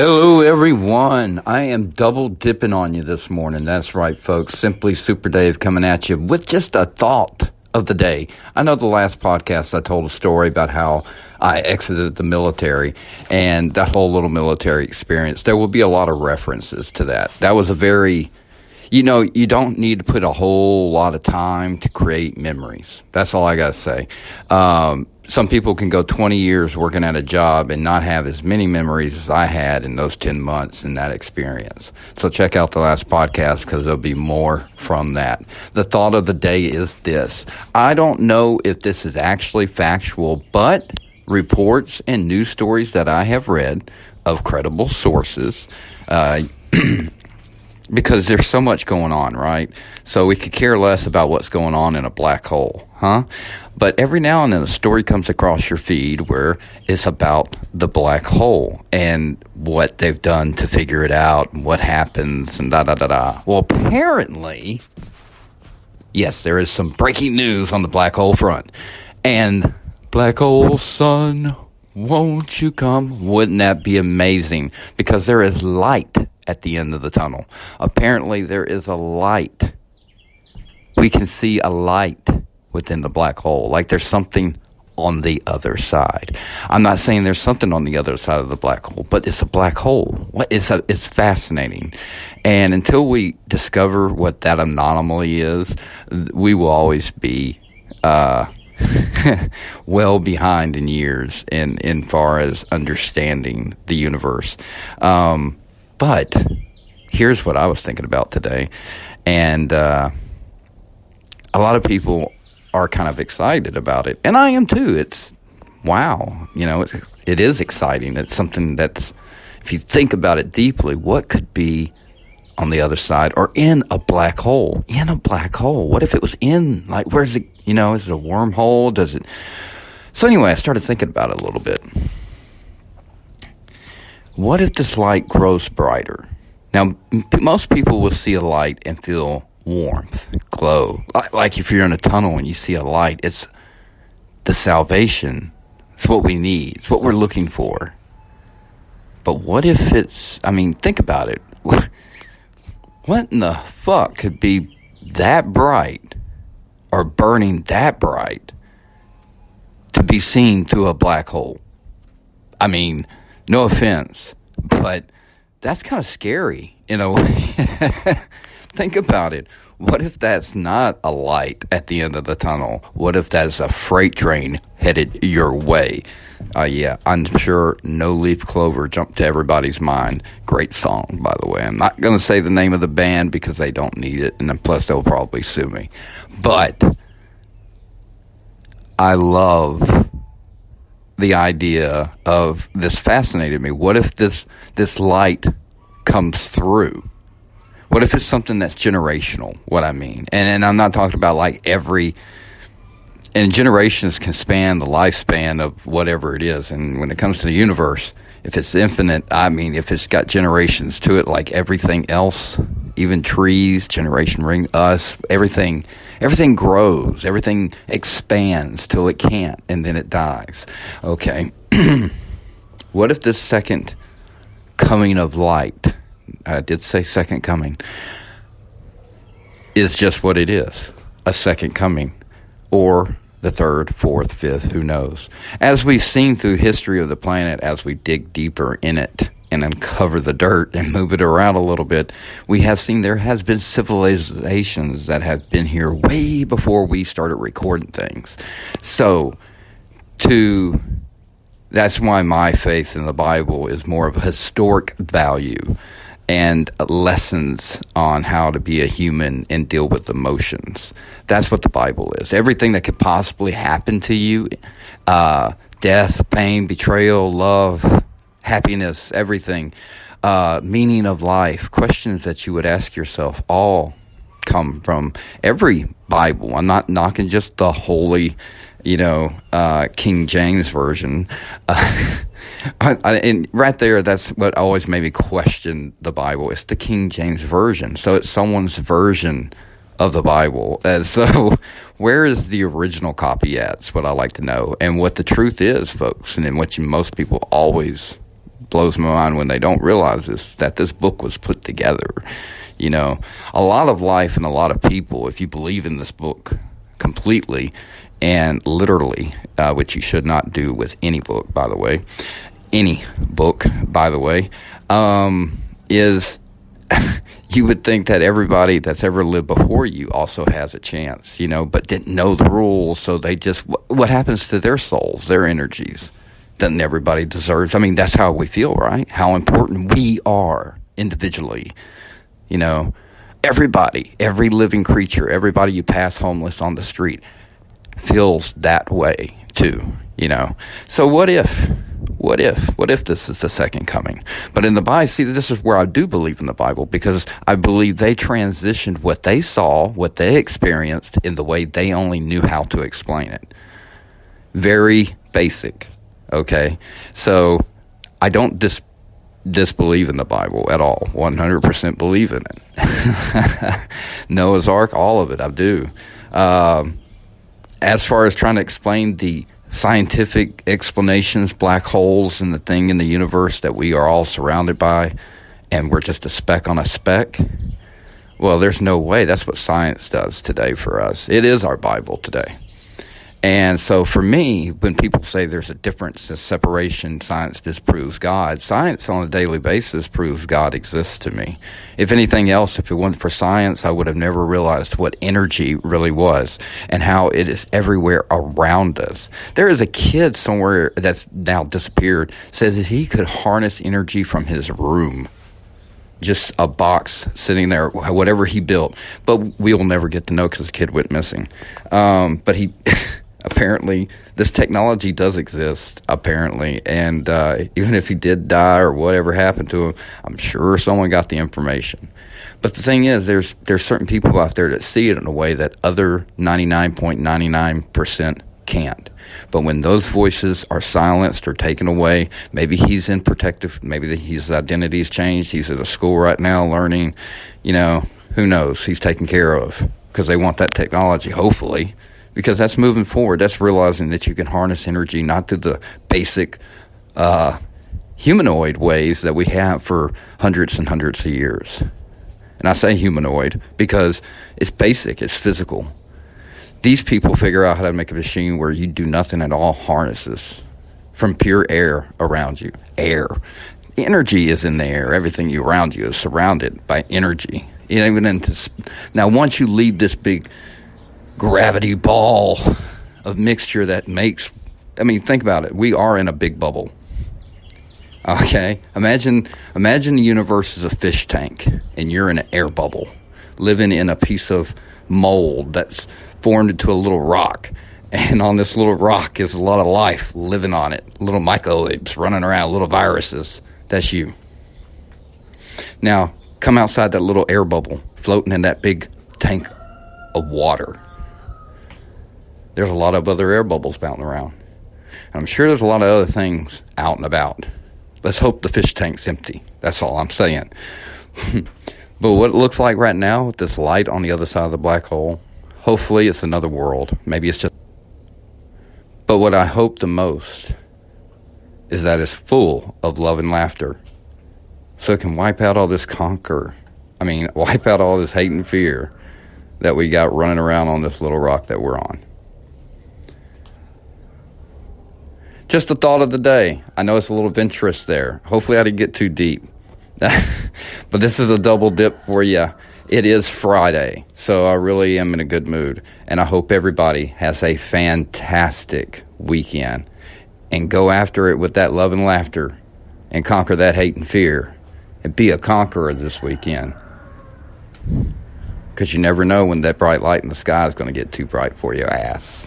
Hello, everyone. I am double dipping on you this morning. That's right, folks. SimplySuperDave coming at you with just a thought of the day. I know the last podcast I told a story about how I exited the military and that whole little military experience. There will be a lot of references to that. That was a very, you don't need to put a whole lot of time to create memories. That's all I got to say. Some people can go 20 years working at a job and not have as many memories as I had in those 10 months in that experience. So check out the last podcast because there'll be more from that. The thought of the day is this. I don't know if this is actually factual, but reports and news stories that I have read of credible sources, because there's so much going on, right? So we could care less about what's going on in a black hole, huh? But every now and then a story comes across your feed where it's about the black hole and what they've done to figure it out and what happens and da-da-da-da. Well, apparently, yes, there is some breaking news on the black hole front. And black hole sun, won't you come? Wouldn't that be amazing? Because there is light at the end of the tunnel. Apparently, there is a light. We can see a light within the black hole, like there's something on the other side. I'm not saying there's something on the other side of the black hole, but it's a black hole. It's fascinating. And until we discover what that anomaly is, we will always be well behind in years in far as understanding the universe. But here's what I was thinking about today. And a lot of people are kind of excited about it. And I am too. It's, wow. It is exciting. It's something that's, if you think about it deeply, what could be on the other side or in a black hole? In a black hole. What if it was in, like, where's it, is it a wormhole? Does it? So anyway, I started thinking about it a little bit. What if this light grows brighter? Now, most people will see a light and feel warmth, glow. Like if you're in a tunnel and you see a light, it's the salvation. It's what we need. It's what we're looking for. But what if it's, think about it. What in the fuck could be that bright or burning that bright to be seen through a black hole? No offense, but that's kind of scary in a way. Think about it. What if that's not a light at the end of the tunnel? What if that's a freight train headed your way? Yeah, I'm sure No Leaf Clover jumped to everybody's mind. Great song, by the way. I'm not going to say the name of the band because they don't need it, and then plus they'll probably sue me. But I love the idea of this. Fascinated me. What if this light comes through? What if it's something that's generational? What I mean, and I'm not talking about like and generations can span the lifespan of whatever it is. And when it comes to the universe, if it's infinite, if it's got generations to it, like everything else, even trees, generation ring, us, everything grows, everything expands till it can't, and then it dies. Okay. What if this second coming of light, I did say second coming, is just what it is, a second coming, or the third, fourth, fifth, who knows? As we've seen through history of the planet, as we dig deeper in it and uncover the dirt and move it around a little bit, we have seen there has been civilizations that have been here way before we started recording things. So, that's why my faith in the Bible is more of a historic value and lessons on how to be a human and deal with emotions. That's what the Bible is. Everything that could possibly happen to you, death, pain, betrayal, love, happiness, everything, meaning of life, questions that you would ask yourself, all come from every Bible. I'm not knocking just the holy, King James Version. And right there, that's what always made me question the Bible. It's the King James Version. So it's someone's version of the Bible. And so where is the original copy at? That's what I like to know. And what the truth is, folks, and then what most people always blows my mind when they don't realize is that this book was put together. You know, a lot of life and a lot of people, if you believe in this book completely and literally, which you should not do with any book, by the way, is you would think that everybody that's ever lived before you also has a chance, you know, but didn't know the rules. So they just, what happens to their souls, their energies? Doesn't everybody deserves? I mean, that's how we feel, right? How important we are individually. You know, everybody, every living creature, everybody you pass homeless on the street feels that way too, you know. So what if this is the second coming? But in the Bible, see, this is where I do believe in the Bible, because I believe they transitioned what they saw, what they experienced, in the way they only knew how to explain it. Very basic, okay? So I don't disbelieve in the Bible at all. 100% believe in it. Noah's Ark, all of it, I do. As far as trying to explain the scientific explanations, black holes and the thing in the universe that we are all surrounded by, and we're just a speck on a speck, well, there's no way. That's what science does today for us. It is our Bible today. And so for me, when people say there's a difference, a separation, science disproves God, science on a daily basis proves God exists to me. If anything else, if it wasn't for science, I would have never realized what energy really was and how it is everywhere around us. There is a kid somewhere that's now disappeared, says that he could harness energy from his room. Just a box sitting there, whatever he built. But we will never get to know because the kid went missing. But he... Apparently, this technology does exist, apparently, and even if he did die or whatever happened to him, I'm sure someone got the information. But the thing is, there's certain people out there that see it in a way that other 99.99% can't. But when those voices are silenced or taken away, maybe he's in protective, maybe his identity's changed, he's at a school right now learning, you know, who knows, he's taken care of because they want that technology, hopefully. Because that's moving forward. That's realizing that you can harness energy not through the basic humanoid ways that we have for hundreds and hundreds of years. And I say humanoid because it's basic, it's physical. These people figure out how to make a machine where you do nothing at all, harnesses from pure air around you. Air. Energy is in the air. Everything around you is surrounded by energy. Now, once you leave this big gravity ball of mixture that makes, I mean, think about it. We are in a big bubble. Okay? Imagine the universe is a fish tank and you're in an air bubble living in a piece of mold that's formed into a little rock. And on this little rock is a lot of life living on it. Little microbes running around, little viruses. That's you. Now, come outside that little air bubble, floating in that big tank of water. There's a lot of other air bubbles bouncing around. I'm sure there's a lot of other things out and about. Let's hope the fish tank's empty. That's all I'm saying. But what it looks like right now with this light on the other side of the black hole, hopefully it's another world. Maybe it's just... But what I hope the most is that it's full of love and laughter. So it can wipe out all this wipe out all this hate and fear that we got running around on this little rock that we're on. Just a thought of the day. I know it's a little venturous there. Hopefully I didn't get too deep. But this is a double dip for you. It is Friday, so I really am in a good mood. And I hope everybody has a fantastic weekend. And go after it with that love and laughter. And conquer that hate and fear. And be a conqueror this weekend. Because you never know when that bright light in the sky is going to get too bright for your ass.